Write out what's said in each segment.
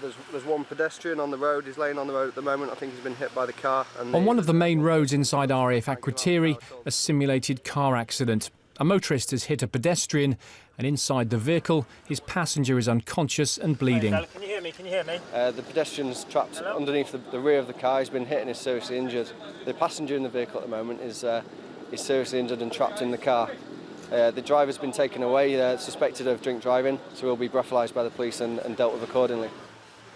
There's one pedestrian on the road. He's laying on the road at the moment. I think he's been hit by the car. On one of the main roads inside RAF Akrotiri, a simulated car accident. A motorist has hit a pedestrian, and inside the vehicle, his passenger is unconscious and bleeding. Hey, can you hear me? Can you hear me? The pedestrian's trapped underneath the rear of the car. He's been hit and is seriously injured. The passenger in the vehicle at the moment is seriously injured and trapped in the car. The driver's been taken away, suspected of drink driving, so he'll be breathalyzed by the police and dealt with accordingly.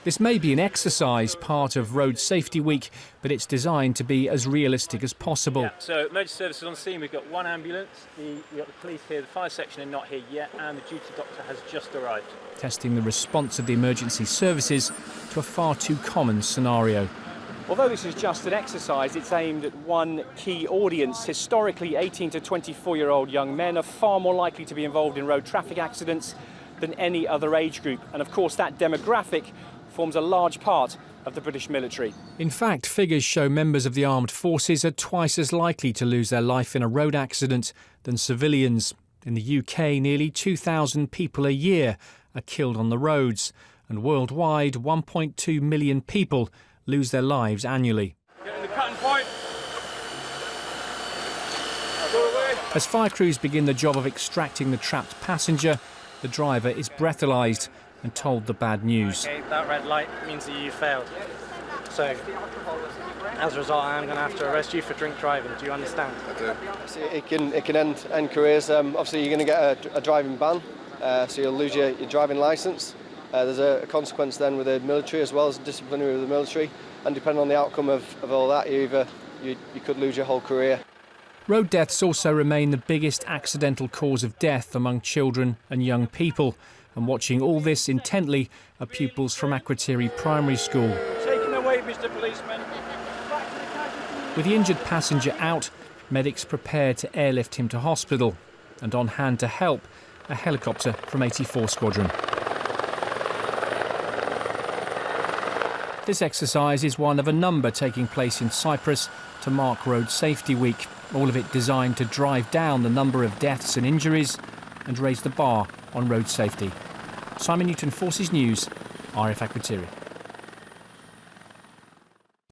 This may be an exercise, part of Road Safety Week, but it's designed to be as realistic as possible. Yeah, so emergency services on scene. We've got one ambulance, we've got the police here, the fire section are not here yet, and the duty doctor has just arrived. Testing the response of the emergency services to a far too common scenario. Although this is just an exercise, it's aimed at one key audience. Historically, 18 to 24-year-old young men are far more likely to be involved in road traffic accidents than any other age group. And of course, that demographic forms a large part of the British military. In fact, figures show members of the armed forces are twice as likely to lose their life in a road accident than civilians. In the UK, nearly 2,000 people a year are killed on the roads, and worldwide, 1.2 million people lose their lives annually. Get in the cutting point. As fire crews begin the job of extracting the trapped passenger, the driver is breathalyzed and told the bad news. Okay, that red light means that you failed. So, as a result, I'm going to have to arrest you for drink driving. Do you understand? I do. It can end careers. Obviously, you're going to get a driving ban, so you'll lose your driving licence. There's a consequence then with the military as well as disciplinary with the military, and depending on the outcome of all that, you could lose your whole career. Road deaths also remain the biggest accidental cause of death among children and young people. And watching all this intently are pupils from Akrotiri Primary School. Taken away, Mr. Policeman. With the injured passenger out, medics prepare to airlift him to hospital. And on hand to help, a helicopter from 84 Squadron. This exercise is one of a number taking place in Cyprus to mark Road Safety Week, all of it designed to drive down the number of deaths and injuries and raise the bar on road safety. Simon Newton, Forces News, RAF Akrotiri.